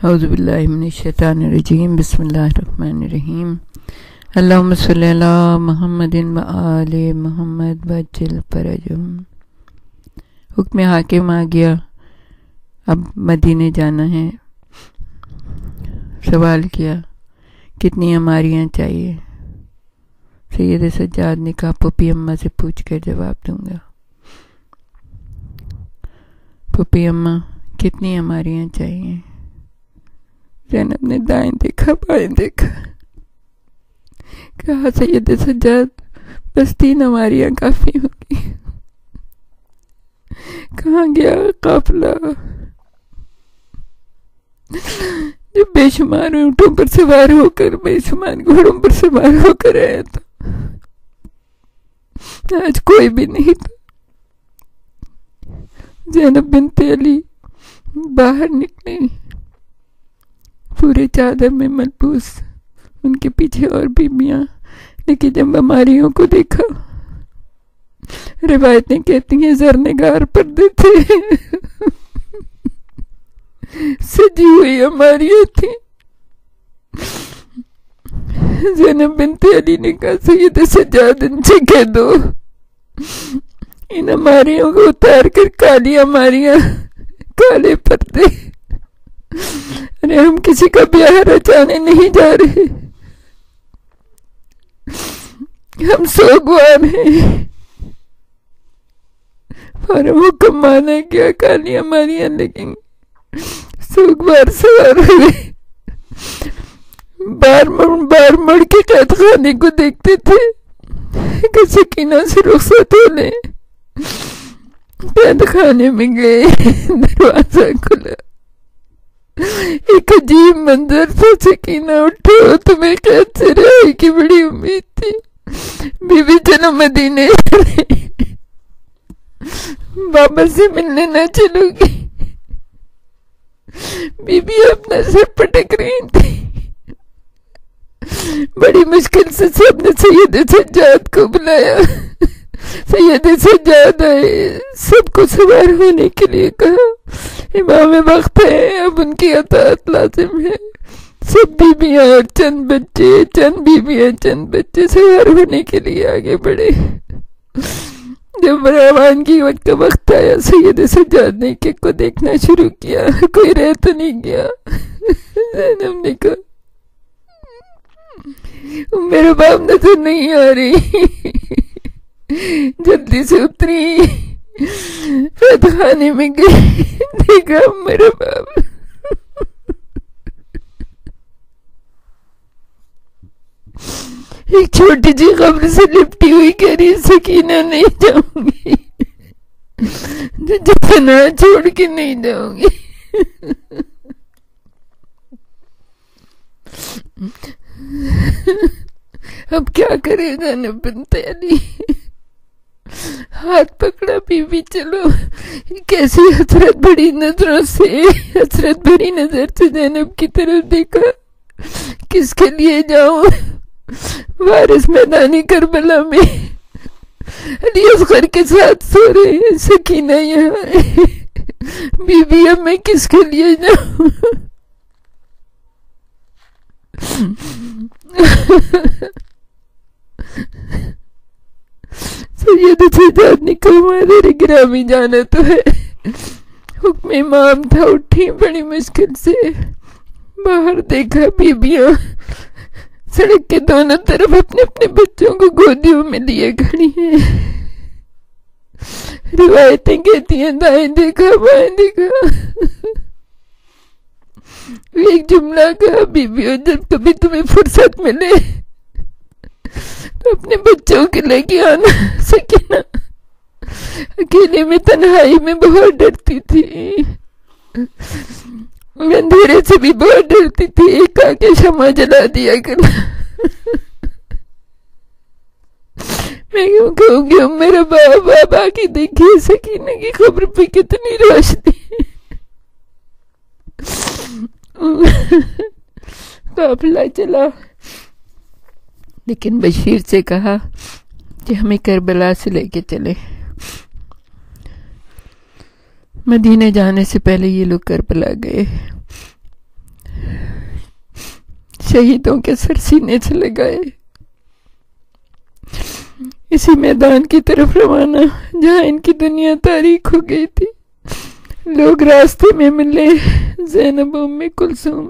اعوذ باللہ من الشیطان الرجیم بسم اللہ الرحمن الرحیم اللہم صلی علی محمد و آل محمد وجل فرجہم۔ حکم حاکم آ گیا، اب مدینے جانا ہے۔ سوال کیا کتنی اماریاں چاہیے؟ سید سجاد نے کہا پھوپھی اماں سے پوچھ کر جواب دوں گا۔ پھوپھی اماں کتنی اماریاں چاہیے؟ زینب نے دائیں دیکھا بائیں دیکھا، کہا سید سجاد بس 3 اماریاں کافی ہوگی۔ کہاں گیا قافلہ جو بے شمار اونٹوں پر سوار ہو کر، بے شمار گھوڑوں پر سوار ہو کر آیا تھا، آج کوئی بھی نہیں تھا۔ زینب بنت علی باہر نکلی، پورے چادر میں ملبوس، ان کے پیچھے اور بیویاں، لیکن جب اماریوں کو دیکھا، روایتیں کہتی ہیں زرنگار پردے تھے، سجی ہوئی اماریاں تھیں۔ زینب بنت علی نے کہا سید سجاد ان سے کہہ دو ان اماریوں کو اتار کر کالی اماریاں، کالے پردے، ارے ہم کسی کا بیاہ رچانے نہیں جا رہے، ہم سوگوار ہیں۔ اور حکم مانا کیا کالی اماریاں لگیں گی، سوگوار سوار ہوئے، بار مڑ کے قید خانے کو دیکھتے تھے کہ سکینہ سے رخصت ہو لیں۔ قید خانے میں گئے، دروازہ کھلا، ایک عجیب منظر تھا۔ سکینہ اٹھو، تمہیں قید سے رہائی کی بڑی امید تھی، بی بی چلو مدینے بابا سے ملنے نہ چلو گی؟ بی بی اپنا سر پٹک رہی تھی۔ بڑی مشکل سے سب نے سید سجاد کو بلایا، سید سجاد آئے، سب کو سوار ہونے کے لیے کہا، امام وقت ہے، اب ان کی اطاعت لازم ہے۔ سب بیویاں اور چند بیویاں چند بچے سوار ہونے کے لیے آگے بڑھے۔ جب روانگی کا وقت آیا، سید سجاد نے ایک کو دیکھنا شروع کیا، کوئی رہ تو نہیں گیا۔ زینب نے کہا میرے باپ نظر نہیں آ رہی، جلدی سے اتری، قید خانے میں گئی، دیکھا میرا باپ۔ ایک چھوٹی جی قبر سے لپٹی ہوئی کہہ رہی سکینہ نہیں جاؤں گی، جتنا چھوڑ کے نہیں جاؤں گی۔ اب کیا کرے زینب بنت علی؟ ہاتھ پکڑا، بی بی چلو۔ کیسی حسرت بھری نظروں سے، حسرت بھری نظر سے زینب کی طرف دیکھا، کس کے لیے جاؤں؟ وارث میدانی کربلا میں علی اصغر کے ساتھ سو رہے ہیں، سکینہ یہاں ہے، بی بی اب میں کس کے لیے جاؤں؟ سید سجاد نے کہا مادر گرامی جانا تو ہے، حکم امام تھا۔ اٹھی بڑی مشکل سے، باہر دیکھا، بیویاں سڑک کے دونوں طرف اپنے اپنے بچوں کو گودیوں میں لیے کھڑی ہیں۔ روایتیں کہتی ہیں دائیں دیکھا بائیں دیکھا، ایک جملہ کہا بیویوں جب کبھی تمہیں فرصت ملے تو اپنے بچوں کے لے کے آنا۔ سکینہ اکیلے میں تنہائی میں بہت ڈرتی تھی، اندھیرے سے بھی بہت ڈرتی تھی، ایک آ کے شمع جلا دیا کرنا۔ میں کیوں کہوں گی میرا باپ آ کے دیکھیے سکینہ کی قبر پہ کتنی روشنی۔ قافلہ چلا، لیکن بشیر سے کہا کہ ہمیں کربلا سے لے کے چلے۔ مدینے جانے سے پہلے یہ لوگ کربلا گئے۔ شہیدوں کے سر سینے سے لگائے، اسی میدان کی طرف روانہ جہاں ان کی دنیا تاریک ہو گئی تھی۔ لوگ راستے میں ملے، زینب و ام کلثوم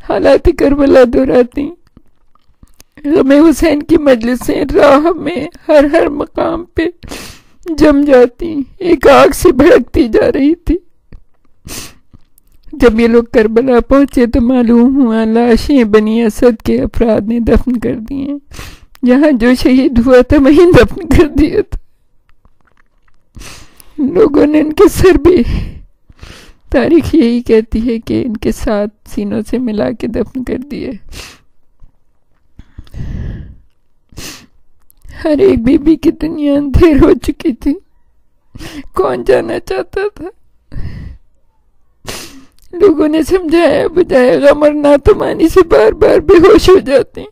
حالات کربلا دہراتی، غم حسین کی مجلسیں راہ میں ہر مقام پہ جم جاتی، ایک آگ سے بھڑکتی جا رہی تھی۔ جب یہ لوگ کربلا پہنچے تو معلوم ہوا لاشیں بنی اسد کے افراد نے دفن کر دی ہیں، جہاں جو شہید ہوا تھا وہیں دفن کر دیا تھا۔ لوگوں نے ان کے سر بھی، تاریخ یہی کہتی ہے کہ ان کے ساتھ سینوں سے ملا کے دفن کر دیے۔ ہر ایک بی بی کی دنیا اندھیر ہو چکی تھی، کون جانا چاہتا تھا؟ لوگوں نے سمجھایا بجائے غم اور ناتمانی سے بار بار بے ہوش ہو جاتے۔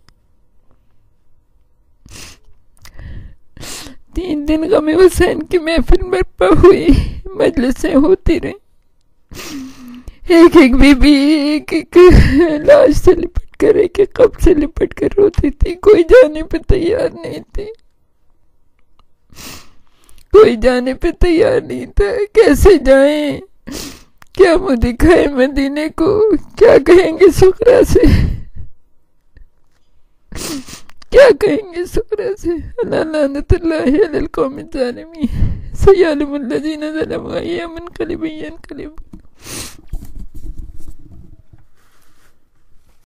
3 دن غم حسین کی محفل برپا ہوئی، مجلسیں ہوتی رہیں، ایک بی بی ایک لاش سے لپٹ کر، ایک قبر سے لپٹ کر روتی تھی۔ کوئی جانے پہ تیار نہیں تھی، کوئی جانے پہ تیار نہیں تھا۔ کیسے جائیں؟ کیا منہ دکھائے مدینے کو؟ کیا کہیں گے سغرا سے؟ کیا کہیں گے سغرا سے؟ اللہ لعنت اللہ علی القوم الظالمین، سیعلم الذین ظلموا أی منقلب ینقلبون۔